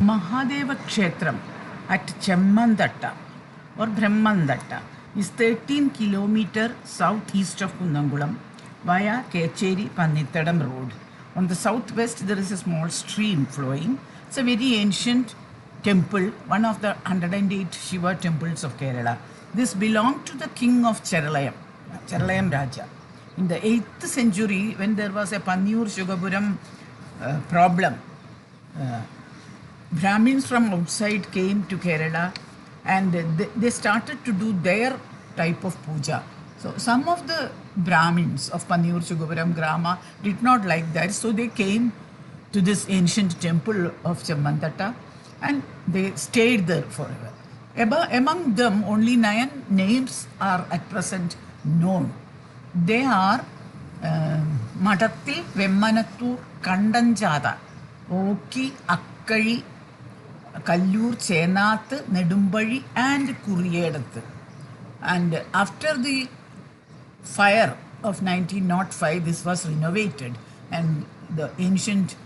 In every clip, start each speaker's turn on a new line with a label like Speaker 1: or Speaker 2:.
Speaker 1: Mahadeva Kshetram at Chemmandatta or Brahmandatta is 13 km southeast of Kundangulam via Kecheri Pannithadam road. On the southwest, there is a small stream flowing. It's a very ancient temple, one of the 108 Shiva temples of Kerala. This belonged to the king of Cheralayam, Cheralayam Raja. In the 8th century, when there was a Pannur Sugapuram problem, Brahmins from outside came to Kerala and they started to do their type of puja. So some of the Brahmins of Pannur Sugapuram Grama did not like that, so they came to this ancient temple of Chemmandatta and they stayed there forever. Among them, only 9 names are at present known. They are Madattil, Vemmanattur, Kandanjada, Oki, Akkali, Kallur, Chenath, Nedumbali, and Kuriyedath. And after the fire of 1905, this was renovated, and the ancient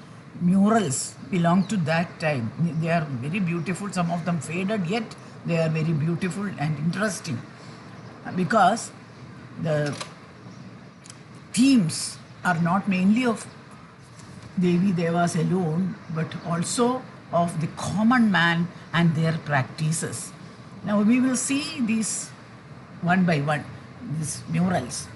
Speaker 1: murals belong to that time. They are very beautiful. Some of them faded, yet they are very beautiful and interesting because the themes are not mainly of Devi Devas alone, but also of the common man and their practices. Now we will see these one by one, these murals.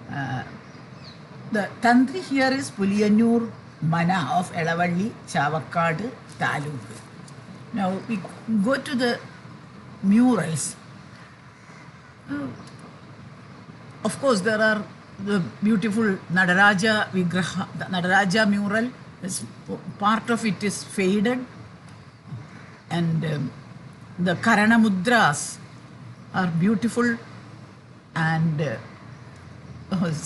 Speaker 1: The Tantri here is Puliyanur Mana of Elavalli, Chavakkad, Taluk. Now we go to the murals. Of course, there are the beautiful Nadaraja Vigraha, the Nadaraja mural. Part of it is faded, and the Karana Mudras are beautiful, and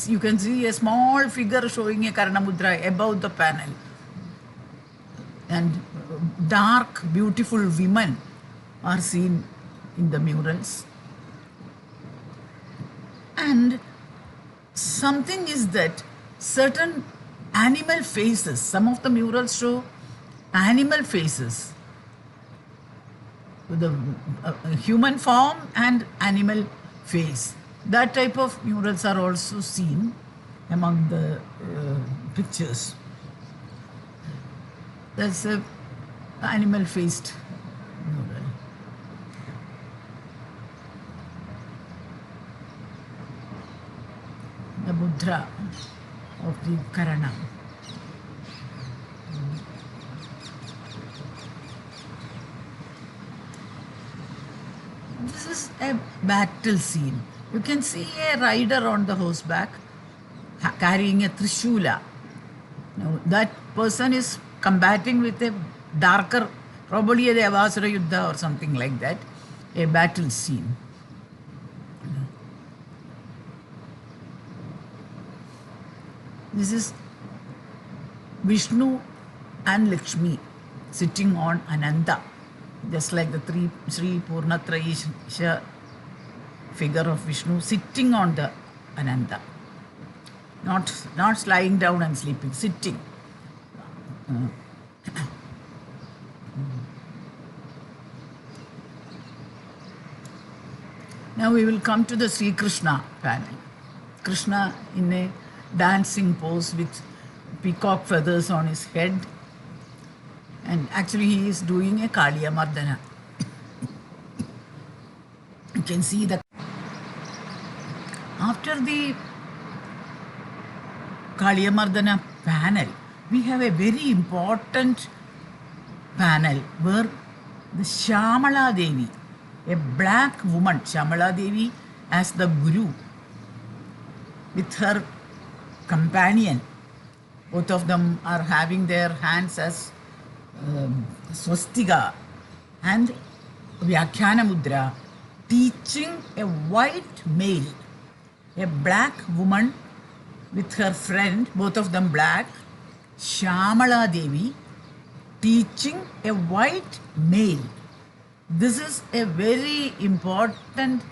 Speaker 1: you can see a small figure showing a Karana Mudra above the panel, and dark, beautiful women are seen in the murals. And something is that certain animal faces, some of the murals show animal faces with a human form and animal face. That type of murals are also seen among the pictures. That's a animal faced mural. The mudra of the Karana. This is a battle scene. You can see a rider on the horseback carrying a Trishula. Now, that person is combating with a darker, probably a Devasura Yuddha or something like that, a battle scene. This is Vishnu and Lakshmi sitting on Ananda, just like the Sri Purnatrayisha figure of Vishnu sitting on the Ananda, not lying down and sleeping, sitting. Now we will come to the Sri Krishna panel. Krishna in a dancing pose with peacock feathers on his head, and actually he is doing a Kaliya Mardana. You can see that after the Kaliya Mardana panel, we have a very important panel where the Shyamala Devi, a black woman, Shyamala Devi as the Guru, with her companion. Both of them are having their hands as swastika and Vyakhyana Mudra, teaching a white male, a black woman with her friend, both of them black, Shyamala Devi, teaching a white male. This is a very important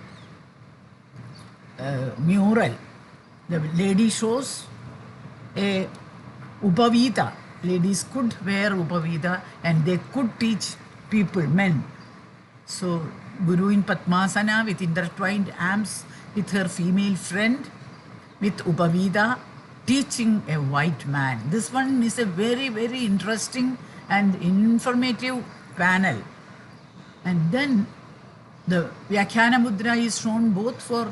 Speaker 1: mural. The lady shows a Upavita, ladies could wear Upavida and they could teach people, men. So, Guru in Padmasana with intertwined arms with her female friend, with Upavida teaching a white man. This one is a very, very interesting and informative panel. And then the Vyakhyana Mudra is shown both for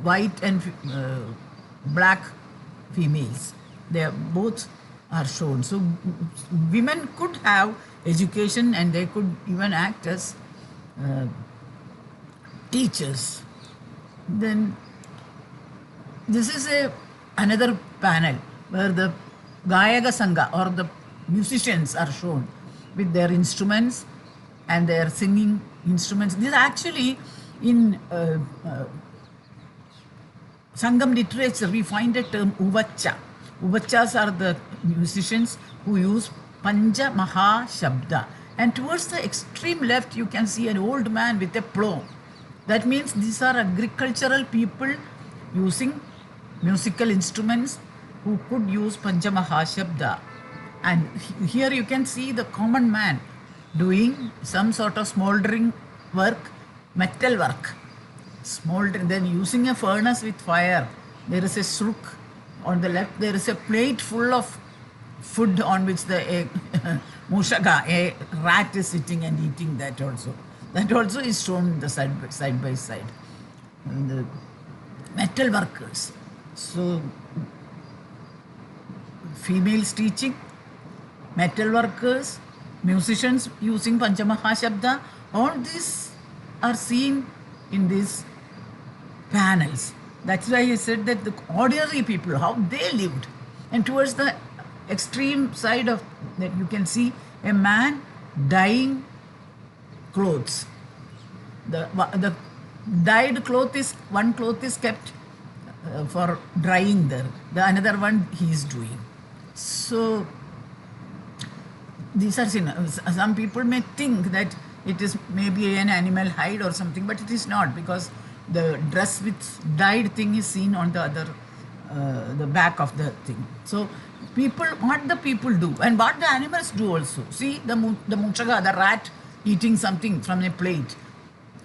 Speaker 1: white and black females. They are both are shown. So women could have education and they could even act as teachers. Then this is another panel where the Gayaka Sangha or the musicians are shown with their instruments and their singing instruments. This actually in Sangam literature we find a term Uvacha. Uvachas are the musicians who use Panja Maha Shabda. And towards the extreme left you can see an old man with a plow. That means these are agricultural people using musical instruments who could use Panja Maha Shabda. And here you can see the common man doing some sort of smoldering work, metal work. Smoldering, then using a furnace with fire. There is a shruk on the left. There is a plate full of food on which the mushaka, a rat is sitting and eating that also. That also is shown the side by side. And the metal workers. So females teaching, metal workers, musicians using Panchamaha Shabda, all these are seen in these panels. That's why I said that the ordinary people, how they lived. And towards the extreme side of that you can see a man dyeing clothes. The dyed cloth is, one cloth is kept for drying there. The another one he is doing. So these are seen. Some people may think that it is maybe an animal hide or something, but it is not, because the dress with dyed thing is seen on the other, the back of the thing. So people, what the people do and what the animals do also. See the mushaka, the rat eating something from a plate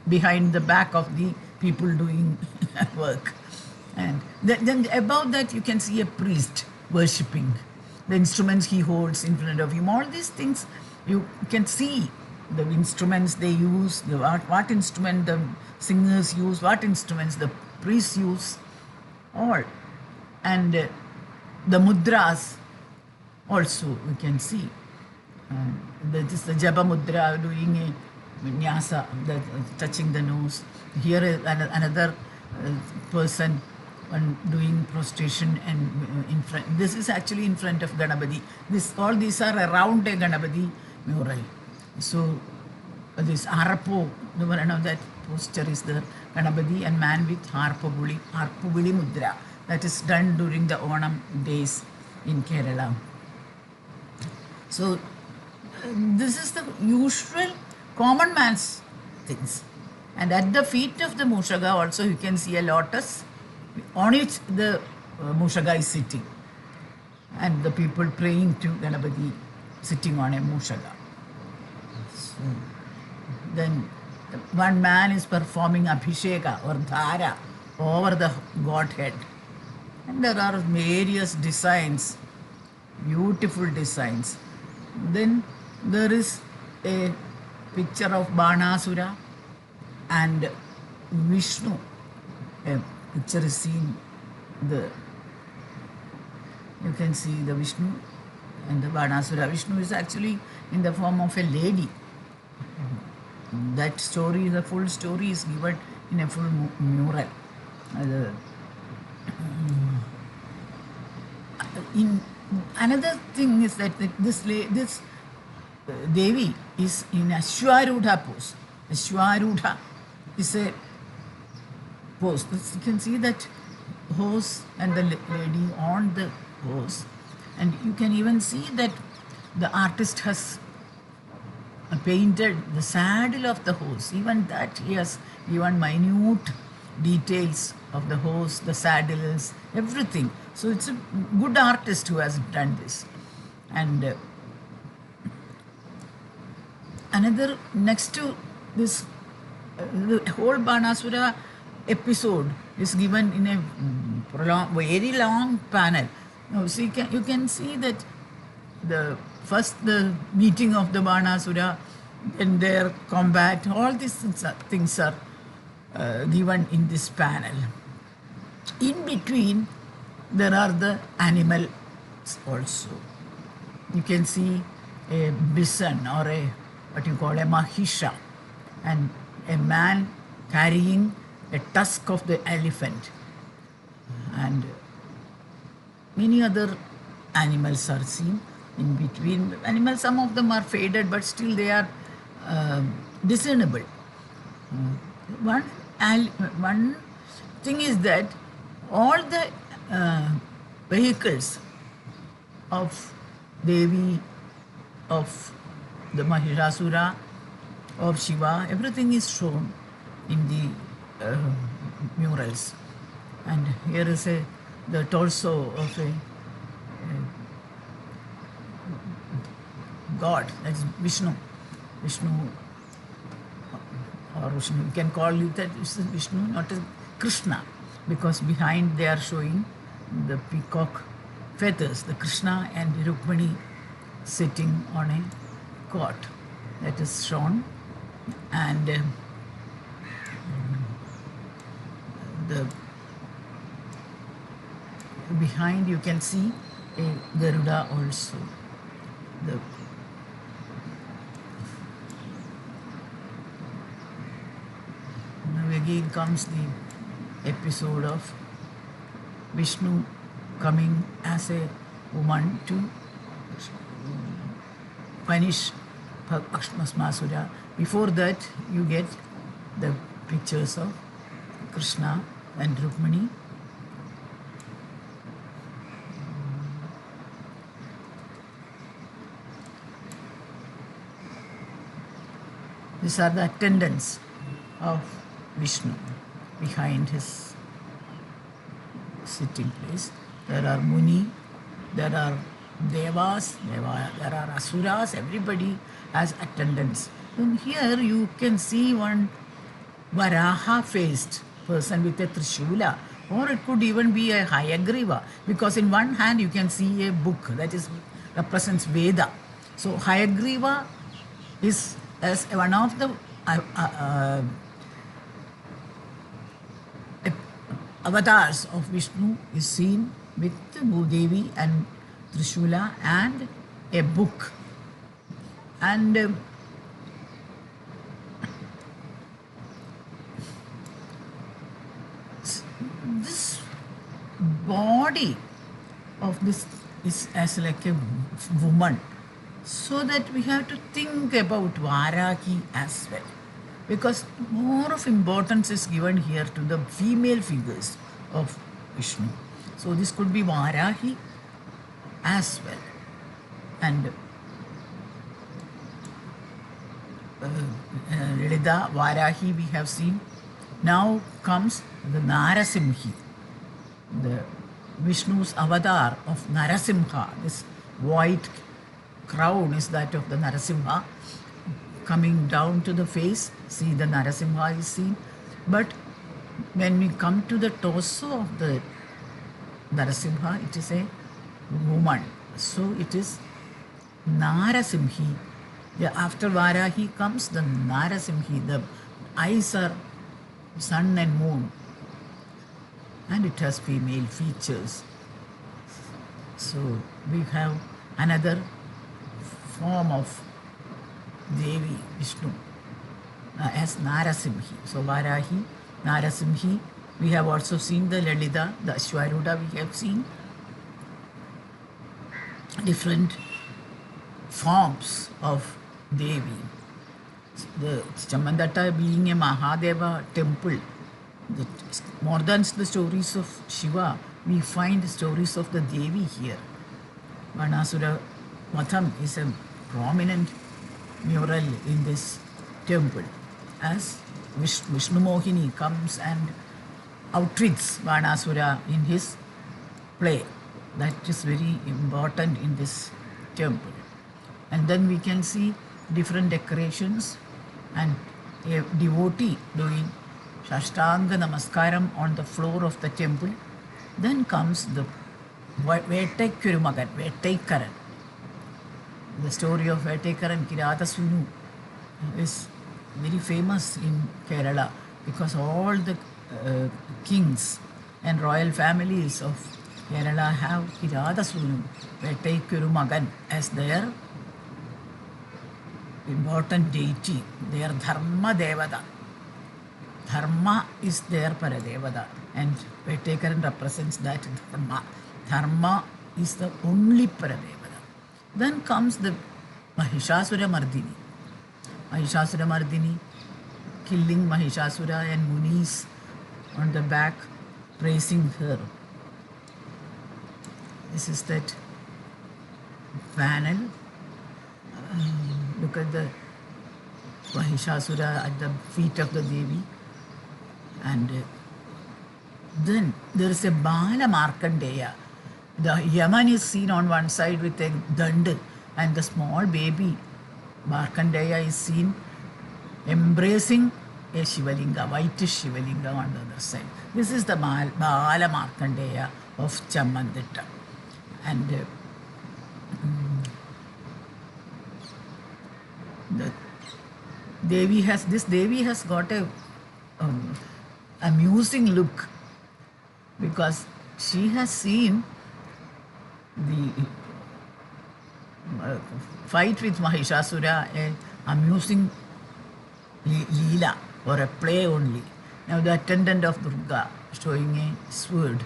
Speaker 1: behind the back of the people doing work. And then above that you can see a priest worshipping. The instruments he holds in front of him, all these things you can see. The instruments they use, what instrument the singers use, what instruments the priests use, all. And the mudras also you can see. That is the Japa mudra, doing a vinyasa, touching the nose. Here is another person doing prostration and in front. This is actually in front of Ganapati. All these are around a Ganapati mural. So this Harpo, the one of that posture is the Ganapati and man with Harpavuli mudra. That is done during the Onam days in Kerala. So this is the usual common man's things. And at the feet of the Mushaka also you can see a lotus on which the Mushaka is sitting. And the people praying to Ganapati sitting on a Mushaka. So, then one man is performing Abhisheka or Dhara over the Godhead. And there are various designs, beautiful designs. Then there is a picture of Banasura and Vishnu. A picture is seen, you can see the Vishnu and the Banasura. Vishnu is actually in the form of a lady. That story, the full story is given in a full mural. In another thing is that this Devi is in Ashwarudha pose. Ashwarudha is a pose. You can see that horse and the lady on the horse, and you can even see that the artist has painted the saddle of the horse. Even that he has given minute details of the horse, the saddles, everything. So it's a good artist who has done this. And another next to this, the whole Banasura episode is given in a very long panel. Now, see, you can see that the meeting of the Banasura, then their combat, all these things are given in this panel. In between, there are the animals also. You can see a bison or a what you call a mahisha, and a man carrying a tusk of the elephant, and many other animals are seen in between. Animals, some of them are faded, but still they are discernible. One thing is that all the vehicles of Devi, of the Mahishasura, of Shiva, everything is shown in the murals. And here is the torso of a god, that is Vishnu. Vishnu, or Vishnu, you can call it that it's Vishnu, not as Krishna, because behind they are showing the peacock feathers, the Krishna and Rukmini sitting on a cot, that is shown. And the behind you can see a Garuda also. Now again comes the episode of Vishnu coming as a woman to punish Bhasmasura. Before that, you get the pictures of Krishna and Rukmini. These are the attendants of Vishnu behind his sitting place. There are Muni, there are Devas, there are Asuras, everybody has attendants. And here you can see one Varaha-faced person with a Trishula, or it could even be a Hayagriva, because in one hand you can see a book that represents Veda. So Hayagriva is as one of the avatars of Vishnu is seen with Bhudevi and Trishula and a book. And this body of this is as like a woman, so that we have to think about Varahi as well, because more of importance is given here to the female figures of Vishnu. So this could be Varahi as well. And Lida, Varahi we have seen. Now comes the Narasimhi, the Vishnu's avatar of Narasimha. This white crown is that of the Narasimha. Coming down to the face, see the Narasimha is seen. But when we come to the torso of the Narasimha, it is a woman. So it is Narasimhi. After Varahi comes the Narasimhi. The eyes are sun and moon, and it has female features. So we have another form of Devi Vishnu as Narasimhi. So Varahi, Narasimhi. We have also seen the Lalita, the Ashwarudha. We have seen different forms of Devi. The Chammandatta being a Mahadeva temple, more than the stories of Shiva, we find stories of the Devi here. Banasura Matham is a prominent mural in this temple, as Vishnu Mohini comes and outwits Banasura in his play. That is very important in this temple. And then we can see different decorations and a devotee doing Shashtanga Namaskaram on the floor of the temple. Then comes the Vettekkurumagan, Vettekkaran. The story of Vettekkaran Kirathasunnu is very famous in Kerala because all the kings and royal families of Kerala have Kirathasunnu, Vettekkurumagan as their important deity, their Dharma Devada. Dharma is their Paradevada, and Vettekkaran represents that Dharma. Dharma is the only Paradevada. Then comes the Mahishasura Mardini. Mahishasura Mardini killing Mahishasura and Munis on the back, praising her. This is that panel. Look at the Mahishasura at the feet of the Devi. And then there is a Bala Markandeya. The Yaman is seen on one side with a dand, and the small baby Markandeya is seen embracing a Shivalinga, whitish Shivalinga on the other side. This is the Bala Markandeya of Chammanditta. And the Devi has got a amusing look because she has seen the fight with Mahishasura, an amusing leela or a play only. Now the attendant of Durga showing a sword.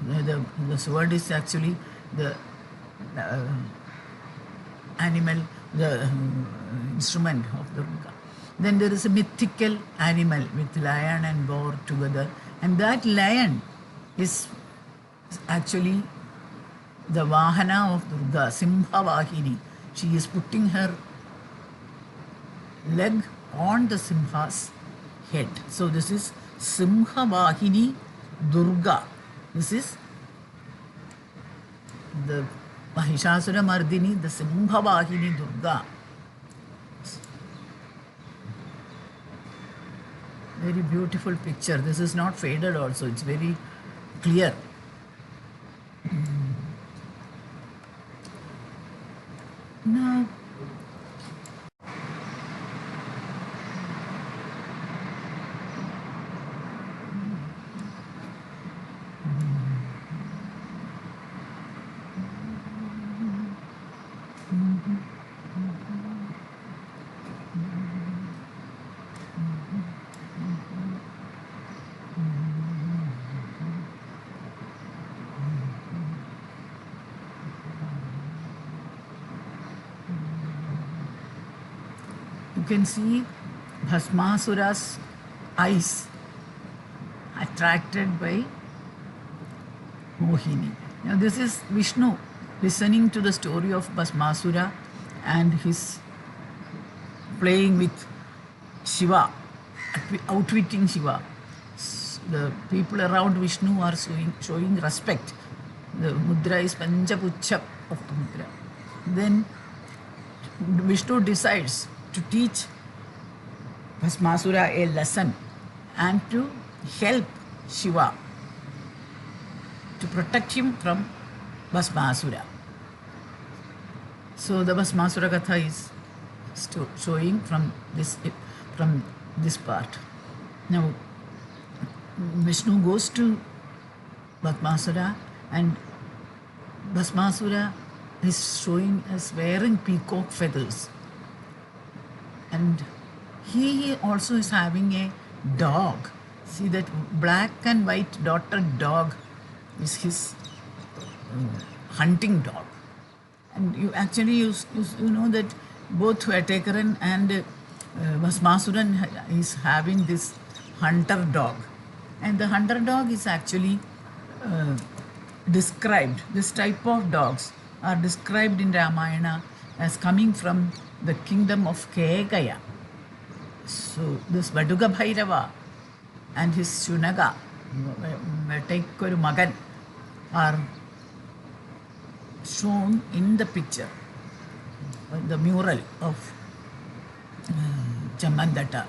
Speaker 1: The sword is actually the animal, the instrument of Durga. Then there is a mythical animal with lion and boar together, and that lion is actually the Vahana of Durga, Simha Vahini. She is putting her leg on the Simha's head. So this is Simha Vahini Durga. This is the Mahishasura Mardini, the Simha Vahini Durga. Very beautiful picture. This is not faded also. It's very clear. Now, you can see Bhasmasura's eyes attracted by Mohini. Now this is Vishnu listening to the story of Bhasmasura and his playing with Shiva, outwitting Shiva. The people around Vishnu are showing respect. The mudra is Panchapuchha of the mudra. Then Vishnu decides to teach Bhasmasura a lesson and to help Shiva to protect him from Bhasmasura. So the Bhasmasura Katha is showing from this part. Now Vishnu goes to Bhasmasura, and Bhasmasura is showing as wearing peacock feathers. And he also is having a dog. See that black and white dotted dog is his hunting dog. And you actually you know that both Vettekkaran and Bhasmasuran is having this hunter dog. And the hunter dog is actually described, this type of dogs are described in Ramayana as coming from the kingdom of Kekaya. So this Vaduga Bhairava and his Shunaga, Vettekkurumagan, are shown in the picture. the mural of Chammandatta.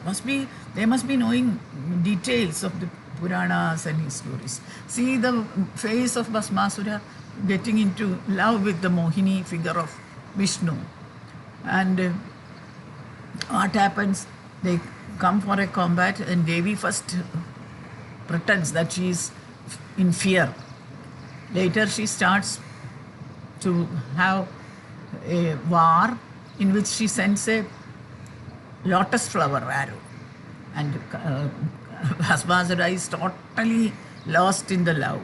Speaker 1: They must be knowing details of the Puranas and his stories. See the face of Bhasmasura getting into love with the Mohini figure of Vishnu. And what happens? They come for a combat, and Devi first pretends that she is in fear. Later, she starts to have a war in which she sends a lotus flower arrow, and Bhasmasura is totally lost in the love.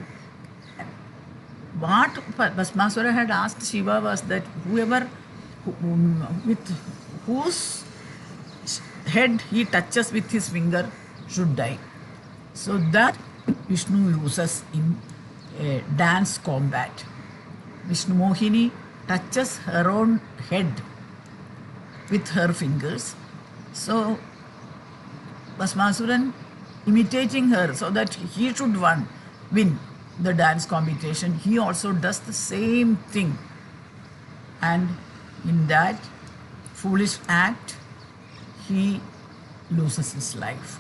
Speaker 1: What Bhasmasura had asked Shiva was that with whose head he touches with his finger should die. So that Vishnu uses in a dance combat. Vishnu Mohini touches her own head with her fingers. So Bhasmasuran imitating her so that he should win the dance competition, he also does the same thing. And in that foolish act, he loses his life.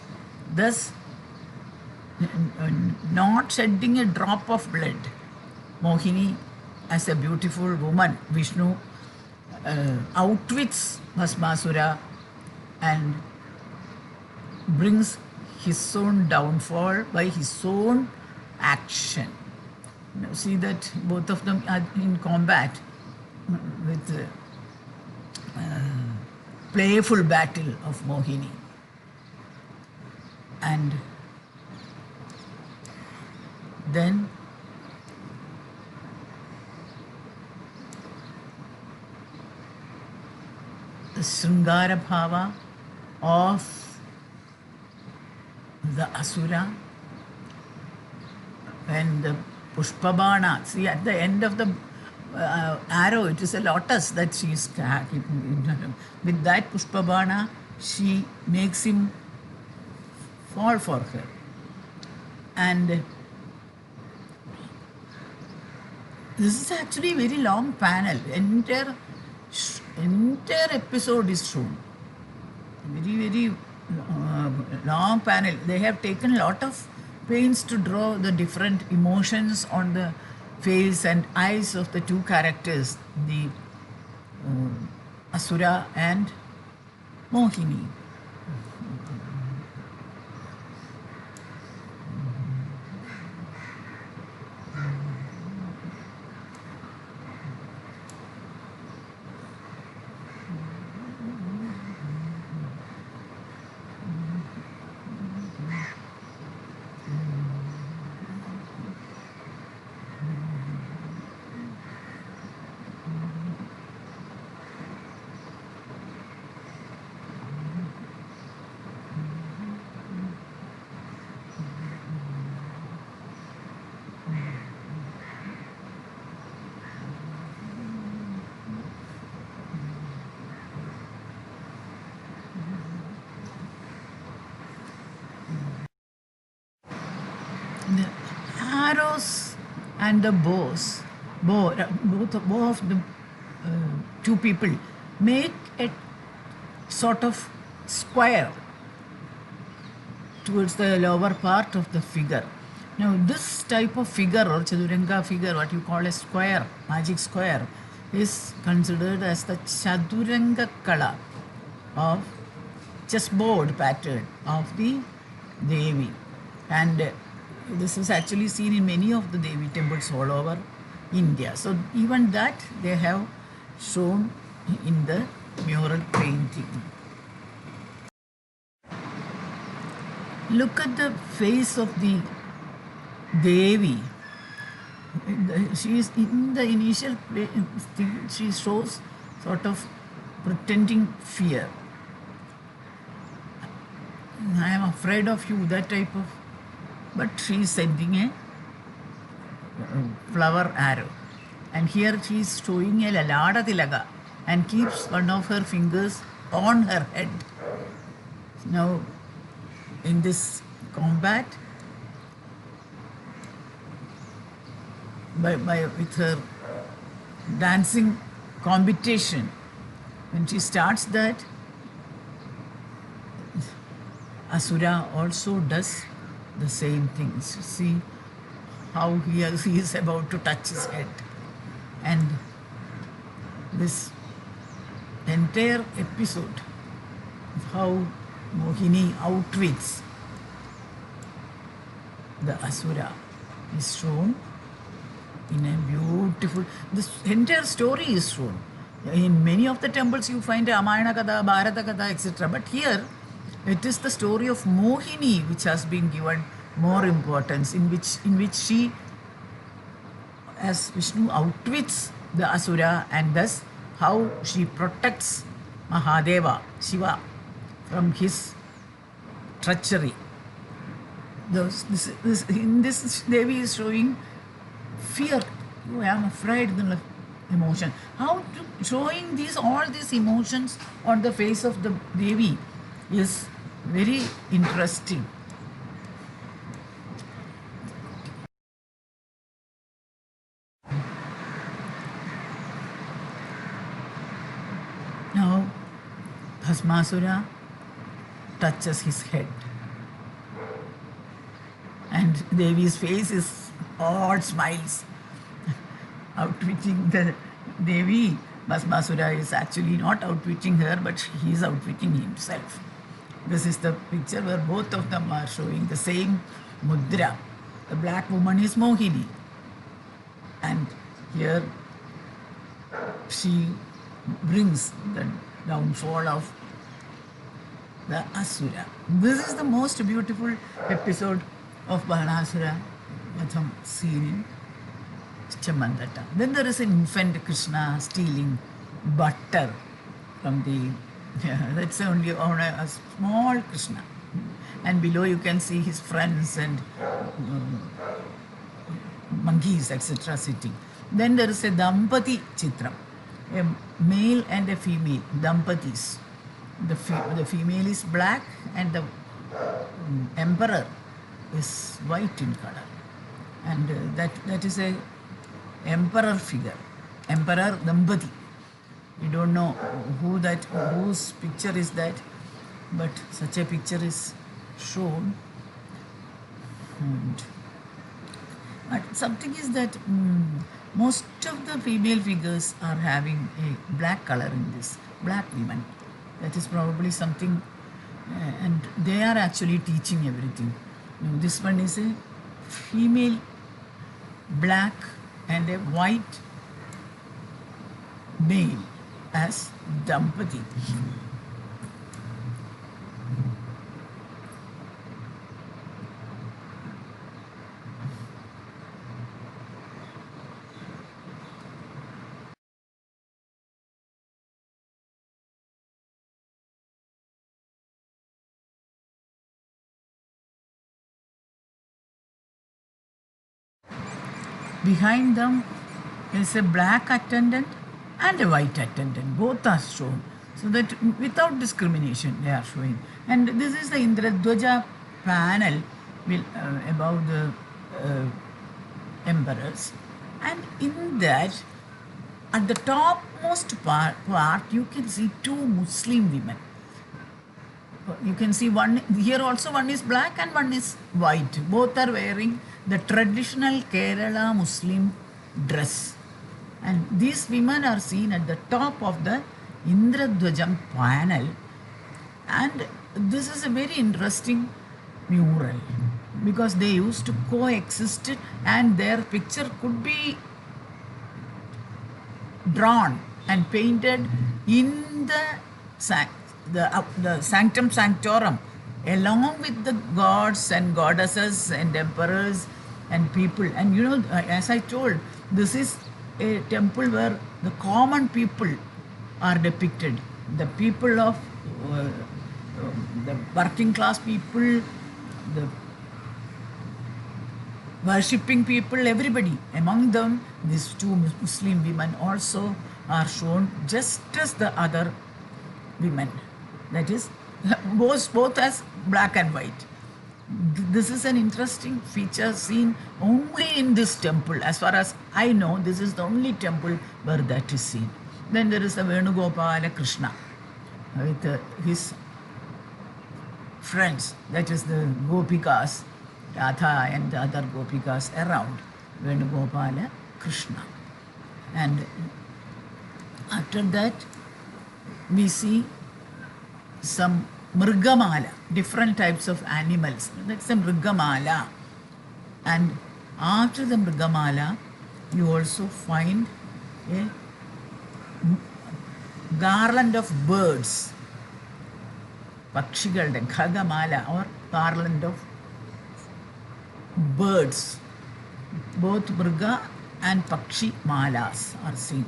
Speaker 1: Thus, not shedding a drop of blood, Mohini, as a beautiful woman, Vishnu, outwits Bhasmasura and brings his own downfall by his own action. Now, see that both of them are in combat with playful battle of Mohini. And then the Sringara Bhava of the Asura, and the Pushpabana. See, at the end of the arrow, it is a lotus that she is keeping. With that Pushpabana, she makes him fall for her. And this is actually a very long panel. Entire episode is shown. Very, very long panel. They have taken a lot of pains to draw the different emotions on the face and eyes of the two characters, the Asura and Mohini. The arrows and the both of the two people make a sort of square towards the lower part of the figure. Now, this type of figure or Chaduranga figure, what you call a square, magic square, is considered as the Chaduranga Kala of chessboard pattern of the Devi. And this is actually seen in many of the Devi temples all over India. So even that they have shown in the mural painting. Look at the face of the Devi. She is in the initial thing, she shows sort of pretending fear. I am afraid of you, that type of. But she is sending a flower arrow. And here she is showing a Lalada Tilaga and keeps one of her fingers on her head. Now, in this combat, with her dancing competition, when she starts that, Asura also does the same things. See how he is about to touch his head. And this entire episode of how Mohini outwits the Asura is shown in a beautiful, this entire story is shown. In many of the temples you find Ramayana Katha, Bharata Katha, etc. But here it is the story of Mohini which has been given more importance, in which she, as Vishnu, outwits the Asura, and thus how she protects Mahadeva, Shiva, from his treachery. In this, Devi is showing fear. Oh, I am afraid, emotion. Showing all these emotions on the face of the Devi is very interesting. Now, Bhasmasura touches his head, and Devi's face is all smiles, outwitting the Devi. Bhasmasura is actually not outwitting her, but he is outwitting himself. This is the picture where both of them are showing the same mudra. The black woman is Mohini, and here she brings the downfall of the Asura. This is the most beautiful episode of Balanasura Vatham seen in Chamandatta. Then there is an infant Krishna stealing butter from the, that's only on a small Krishna. And below you can see his friends and monkeys, etc. sitting. Then there is a Dampati Chitram, a male and a female, Dampatis. The female is black and the emperor is white in color. And that is a emperor figure, Emperor Dampati. We don't know whose picture is that, but such a picture is shown. But something is that most of the female figures are having a black color in this, black women. That is probably something, and they are actually teaching everything. This one is a female black and a white male as Dampati. Behind them is a black attendant and a white attendant. Both are shown. So that without discrimination they are showing. And this is the Indradwaja panel above the emperors. And in that, at the topmost part you can see two Muslim women. You can see one here also, one is black and one is white. Both are wearing the traditional Kerala Muslim dress. And these women are seen at the top of the Indradwajam panel. And this is a very interesting mural because they used to coexist and their picture could be drawn and painted in the sanctum sanctorum along with the gods and goddesses and emperors and people. And you know, as I told, this is a temple where the common people are depicted. The people of the working class people, the worshipping people, everybody. Among them, these two Muslim women also are shown just as the other women. That is, both as black and white. This is an interesting feature seen only in this temple. As far as I know, this is the only temple where that is seen. Then there is a Venugopala Krishna with his friends, that is the Gopikas, Radha and the other Gopikas around Venugopala Krishna. And after that, we see some Mrigamala, different types of animals. That's a Mrigamala. And after the Mrigamala, you also find a garland of birds, Pakshigalde, Khagamala, or garland of birds. Both Mriga and Pakshi malas are seen.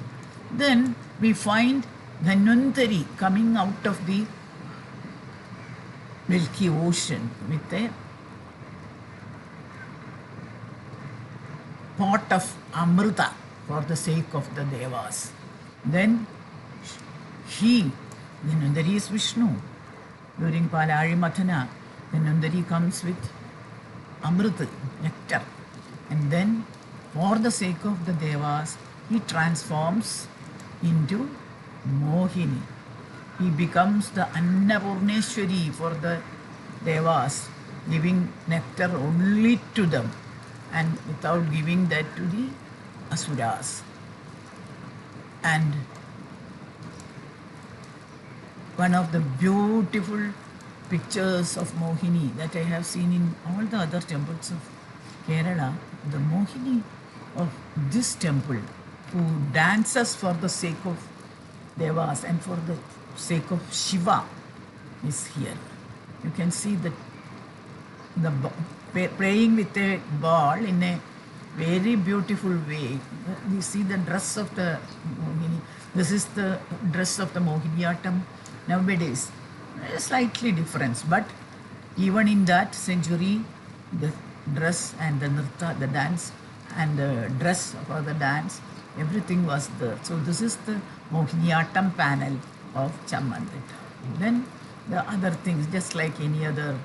Speaker 1: Then we find Dhanvantari coming out of the Milky Ocean with a pot of Amrita for the sake of the Devas. Then Dhanvantari is Vishnu. During Palari Mathana, Dhanvantari comes with Amrita, nectar. And then, for the sake of the Devas, he transforms into Mohini. He becomes the Annapurneshwari for the Devas, giving nectar only to them and without giving that to the Asuras. And one of the beautiful pictures of Mohini that I have seen in all the other temples of Kerala, the Mohini of this temple, who dances for the sake of Devas and for the sake of Shiva, is here. You can see the playing with a ball in a very beautiful way. We see the dress of the Mohini. This is the dress of the Mohiniyattam nowadays. Slightly different, but even in that century, the dress and the nirta, the dance, and the dress for the dance, everything was there. So this is the Mohiniyattam panel of Chammandita. Then the other things, just like any other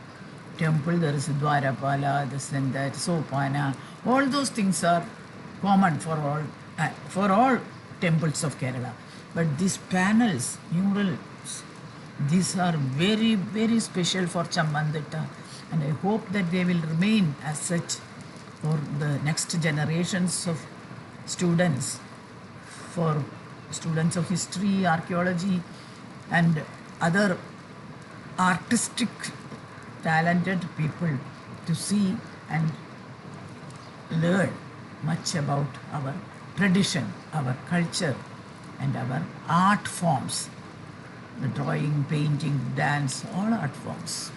Speaker 1: temple, there is Dwarapala, this and that, Sopana. All those things are common for all temples of Kerala. But these panels, murals, these are very, very special for Chammandita, and I hope that they will remain as such for the next generations of students, for students of history, archaeology, and other artistic, talented people to see and learn much about our tradition, our culture, and our art forms. The drawing, painting, dance, all art forms.